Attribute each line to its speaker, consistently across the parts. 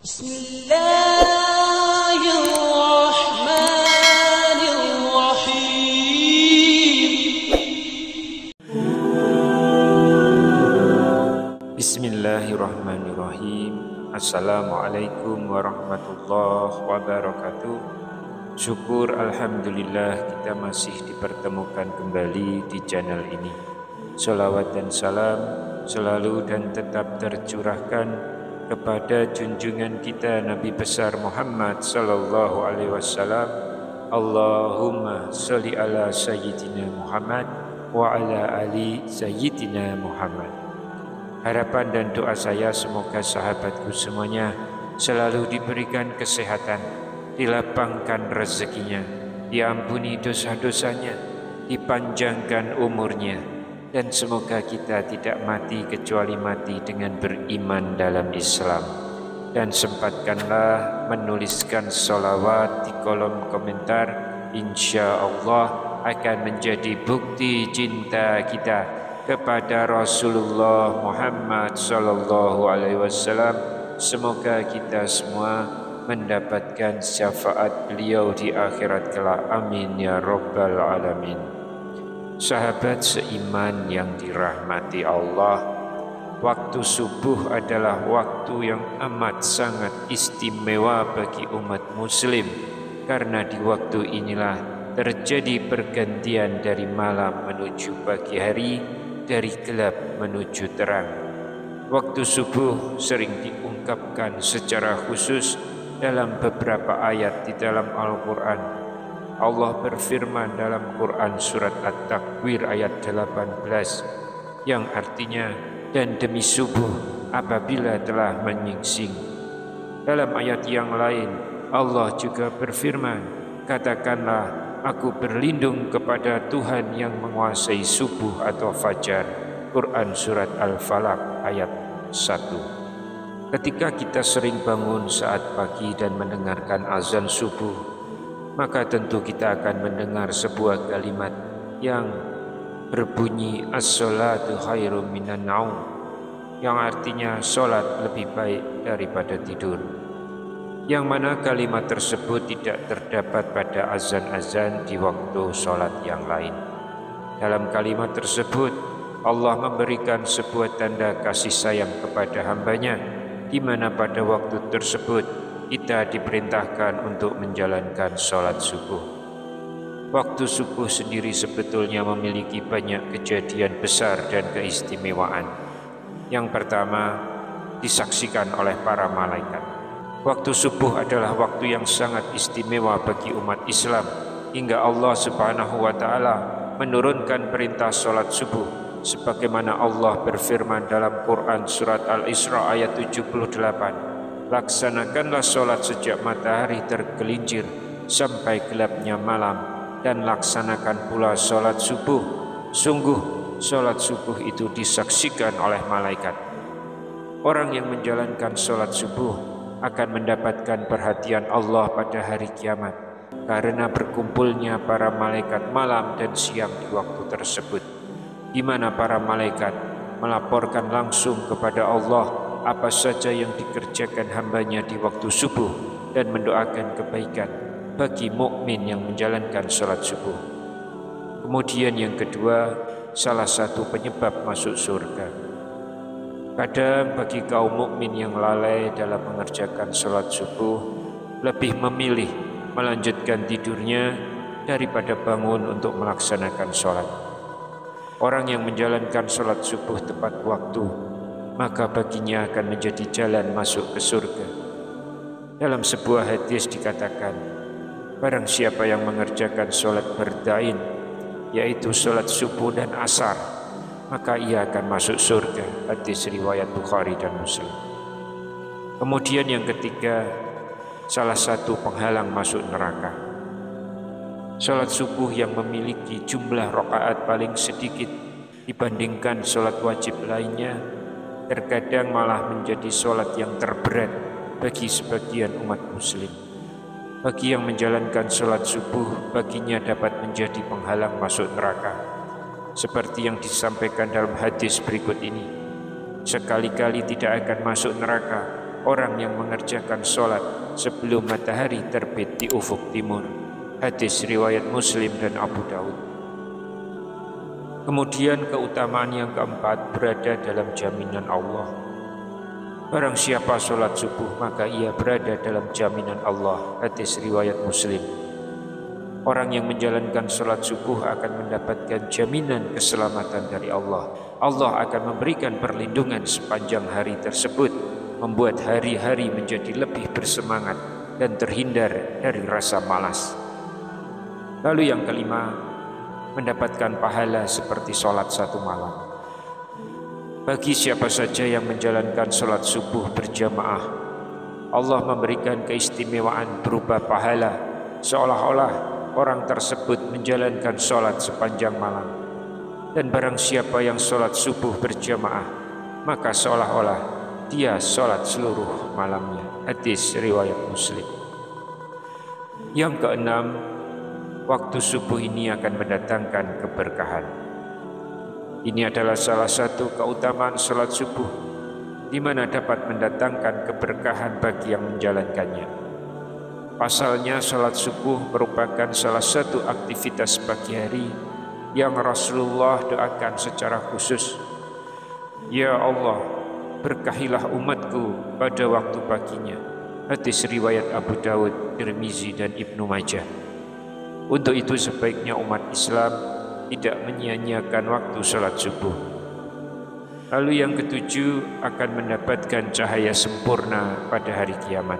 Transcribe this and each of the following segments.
Speaker 1: Bismillahirrahmanirrahim. Assalamualaikum warahmatullahi wabarakatuh. Syukur alhamdulillah kita masih dipertemukan kembali di channel ini. Salawat dan salam selalu dan tetap tercurahkan kepada junjungan kita Nabi besar Muhammad sallallahu alaihi wasallam. Allahumma sholli ala sayyidina Muhammad wa ala ali sayyidina Muhammad. Harapan dan doa saya semoga sahabatku semuanya selalu diberikan kesehatan, dilapangkan rezekinya, diampuni dosa-dosanya, dipanjangkan umurnya, dan semoga kita tidak mati kecuali mati dengan beriman dalam Islam. Dan sempatkanlah menuliskan sholawat di kolom komentar, insya Allah akan menjadi bukti cinta kita kepada Rasulullah Muhammad sallallahu alaihi wasallam. Semoga kita semua mendapatkan syafaat beliau di akhirat kelak. Amin ya rabbal alamin. Sahabat seiman yang dirahmati Allah, waktu subuh adalah waktu yang amat sangat istimewa bagi umat muslim, karena di waktu inilah terjadi pergantian dari malam menuju pagi hari, dari gelap menuju terang. Waktu subuh sering diungkapkan secara khusus dalam beberapa ayat di dalam Al-Quran. Allah berfirman dalam Quran surat At-Takwir ayat 18 yang artinya, dan demi subuh apabila telah menyingsing. Dalam ayat yang lain Allah juga berfirman, katakanlah aku berlindung kepada Tuhan yang menguasai subuh atau fajar. Quran surat Al-Falaq ayat 1. Ketika kita sering bangun saat pagi dan mendengarkan azan subuh, maka tentu kita akan mendengar sebuah kalimat yang berbunyi as-sholatu khairum minan naum, yang artinya sholat lebih baik daripada tidur. Yang mana kalimat tersebut tidak terdapat pada azan-azan di waktu sholat yang lain. Dalam kalimat tersebut Allah memberikan sebuah tanda kasih sayang kepada hambanya, di mana pada waktu tersebut kita diperintahkan untuk menjalankan sholat subuh. Waktu subuh sendiri sebetulnya memiliki banyak kejadian besar dan keistimewaan. Yang pertama, disaksikan oleh para malaikat. Waktu subuh adalah waktu yang sangat istimewa bagi umat Islam, hingga Allah Subhanahu wa Ta'ala menurunkan perintah sholat subuh, sebagaimana Allah berfirman dalam Quran surat Al-Isra ayat 78, laksanakanlah sholat sejak matahari tergelincir sampai gelapnya malam, dan laksanakan pula sholat subuh. Sungguh sholat subuh itu disaksikan oleh malaikat. Orang yang menjalankan sholat subuh akan mendapatkan perhatian Allah pada hari kiamat, karena berkumpulnya para malaikat malam dan siang di waktu tersebut, di mana para malaikat melaporkan langsung kepada Allah apa saja yang dikerjakan hambanya di waktu subuh, dan mendoakan kebaikan bagi mukmin yang menjalankan sholat subuh. Kemudian yang kedua, salah satu penyebab masuk surga. Kadang bagi kaum mukmin yang lalai dalam mengerjakan sholat subuh, lebih memilih melanjutkan tidurnya daripada bangun untuk melaksanakan sholat. Orang yang menjalankan sholat subuh tepat waktu, maka baginya akan menjadi jalan masuk ke surga. Dalam sebuah hadis dikatakan, barang siapa yang mengerjakan sholat berdain, yaitu sholat subuh dan asar, maka ia akan masuk surga. Hadis riwayat Bukhari dan Muslim. Kemudian yang ketiga, salah satu penghalang masuk neraka. Salat subuh yang memiliki jumlah rakaat paling sedikit dibandingkan salat wajib lainnya, terkadang malah menjadi salat yang terberat bagi sebagian umat muslim. Bagi yang menjalankan salat subuh, baginya dapat menjadi penghalang masuk neraka. Seperti yang disampaikan dalam hadis berikut ini, sekali-kali tidak akan masuk neraka orang yang mengerjakan sholat sebelum matahari terbit di ufuk timur. Hadis riwayat Muslim dan Abu Daud. Kemudian keutamaan yang keempat berada dalam jaminan Allah. Barang siapa sholat subuh maka ia berada dalam jaminan Allah. Hadis riwayat Muslim. Orang yang menjalankan sholat subuh akan mendapatkan jaminan keselamatan dari Allah. Allah akan memberikan perlindungan sepanjang hari tersebut, membuat hari-hari menjadi lebih bersemangat dan terhindar dari rasa malas. Lalu yang kelima, mendapatkan pahala seperti sholat satu malam. Bagi siapa saja yang menjalankan sholat subuh berjamaah, Allah memberikan keistimewaan berupa pahala, seolah-olah orang tersebut menjalankan sholat sepanjang malam. Dan barang siapa yang sholat subuh berjamaah, maka seolah-olah dia sholat seluruh malamnya. Hadis riwayat Muslim. Yang keenam, waktu subuh ini akan mendatangkan keberkahan. Ini adalah salah satu keutamaan sholat subuh, di mana dapat mendatangkan keberkahan bagi yang menjalankannya. Pasalnya sholat subuh merupakan salah satu aktivitas pagi hari yang Rasulullah doakan secara khusus. Ya Allah, berkahilah umatku pada waktu paginya. Hadis riwayat Abu Daud, Tirmizi dan Ibnu Majah. Untuk itu sebaiknya umat Islam tidak menyia-nyiakan waktu sholat subuh. Lalu yang ketujuh, akan mendapatkan cahaya sempurna pada hari kiamat.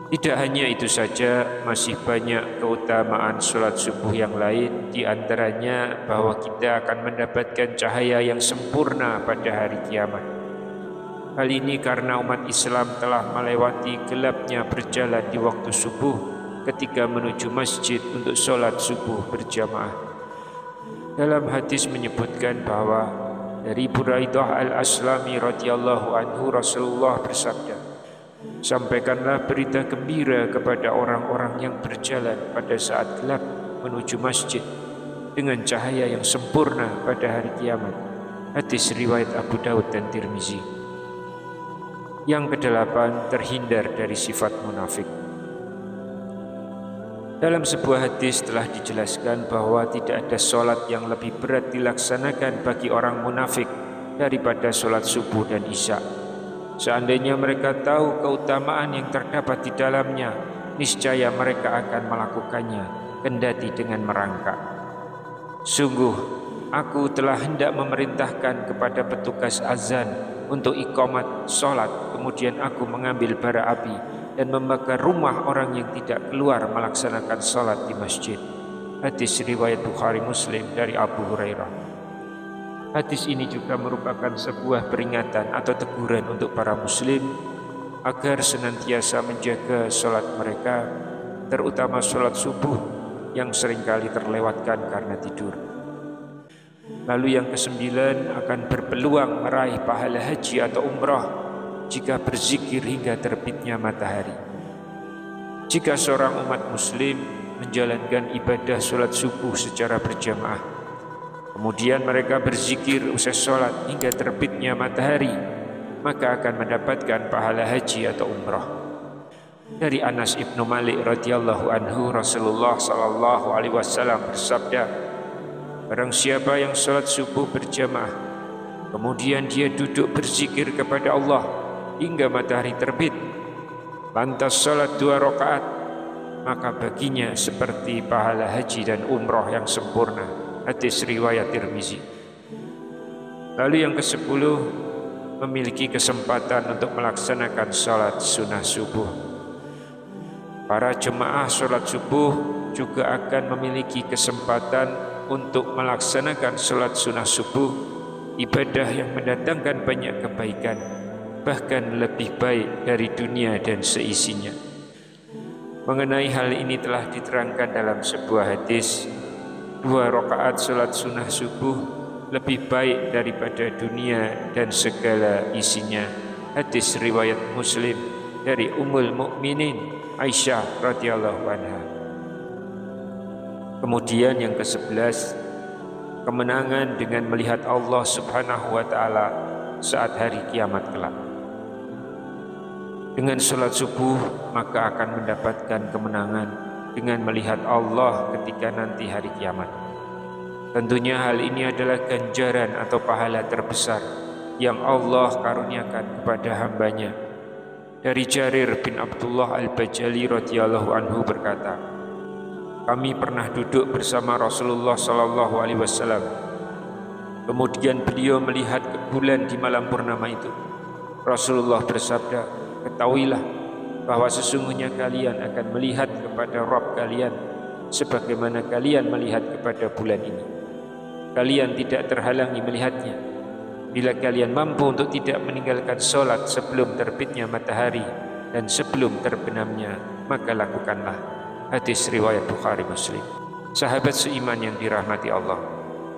Speaker 1: Tidak hanya itu saja, masih banyak keutamaan sholat subuh yang lain, di antaranya bahwa kita akan mendapatkan cahaya yang sempurna pada hari kiamat. Hal ini karena umat Islam telah melewati gelapnya berjalan di waktu subuh ketika menuju masjid untuk sholat subuh berjamaah. Dalam hadis menyebutkan bahwa dari Buraidah al-Aslami radhiyallahu anhu, Rasulullah bersabda, sampaikanlah berita gembira kepada orang-orang yang berjalan pada saat gelap menuju masjid dengan cahaya yang sempurna pada hari kiamat. Hadis riwayat Abu Daud dan Tirmizi. Yang kedelapan, terhindar dari sifat munafik. Dalam sebuah hadis telah dijelaskan bahwa tidak ada sholat yang lebih berat dilaksanakan bagi orang munafik daripada sholat subuh dan isya. Seandainya mereka tahu keutamaan yang terdapat di dalamnya, niscaya mereka akan melakukannya, kendati dengan merangkak. Sungguh, aku telah hendak memerintahkan kepada petugas azan untuk iqamat sholat, kemudian aku mengambil bara api dan membakar rumah orang yang tidak keluar melaksanakan sholat di masjid. Hadis riwayat Bukhari Muslim dari Abu Hurairah. Hadis ini juga merupakan sebuah peringatan atau teguran untuk para muslim agar senantiasa menjaga sholat mereka, terutama sholat subuh yang seringkali terlewatkan karena tidur. Lalu yang kesembilan, akan berpeluang meraih pahala haji atau umrah jika berzikir hingga terbitnya matahari. Jika seorang umat muslim menjalankan ibadah sholat subuh secara berjamaah, kemudian mereka berzikir usai sholat hingga terbitnya matahari, maka akan mendapatkan pahala haji atau umrah. Dari Anas ibnu Malik radhiyallahu anhu, Rasulullah sallallahu alaihi wasallam bersabda, barang siapa yang sholat subuh berjamaah, kemudian dia duduk berzikir kepada Allah hingga matahari terbit, lantas sholat 2 rakaat, maka baginya seperti pahala haji dan umrah yang sempurna. Hadis riwayat Tirmizi. Lalu yang ke-10, memiliki kesempatan untuk melaksanakan sholat sunnah subuh. Para jemaah sholat subuh juga akan memiliki kesempatan untuk melaksanakan sholat sunnah subuh, ibadah yang mendatangkan banyak kebaikan, bahkan lebih baik dari dunia dan seisinya. Mengenai hal ini telah diterangkan dalam sebuah hadis, 2 rakaat sholat sunnah subuh lebih baik daripada dunia dan segala isinya. Hadis riwayat Muslim dari Ummul Mukminin Aisyah radhiyallahu anha. Kemudian yang ke-11, kemenangan dengan melihat Allah subhanahu wa ta'ala saat hari kiamat kelak. Dengan sholat subuh maka akan mendapatkan kemenangan dengan melihat Allah ketika nanti hari kiamat. Tentunya hal ini adalah ganjaran atau pahala terbesar yang Allah karuniakan kepada hambanya. Dari Jarir bin Abdullah Al-Bajali radhiyallahu anhu berkata, kami pernah duduk bersama Rasulullah sallallahu alaihi wasallam. Kemudian beliau melihat bulan di malam purnama itu. Rasulullah bersabda, ketahuilah bahwa sesungguhnya kalian akan melihat kepada Rabb kalian sebagaimana kalian melihat kepada bulan ini. Kalian tidak terhalangi melihatnya. Bila kalian mampu untuk tidak meninggalkan sholat sebelum terbitnya matahari dan sebelum terbenamnya, maka lakukanlah. Hadis riwayat Bukhari Muslim. Sahabat seiman yang dirahmati Allah,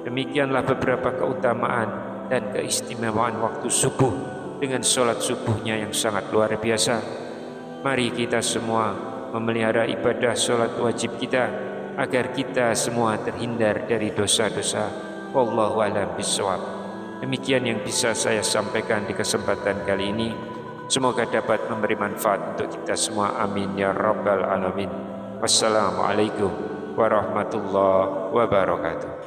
Speaker 1: demikianlah beberapa keutamaan dan keistimewaan waktu subuh dengan sholat subuhnya yang sangat luar biasa. Mari kita semua memelihara ibadah sholat wajib kita agar kita semua terhindar dari dosa-dosa. Wallahu a'lam bishawab. Demikian yang bisa saya sampaikan di kesempatan kali ini. Semoga dapat memberi manfaat untuk kita semua. Amin ya rabbal alamin. Wassalamualaikum warahmatullahi wabarakatuh.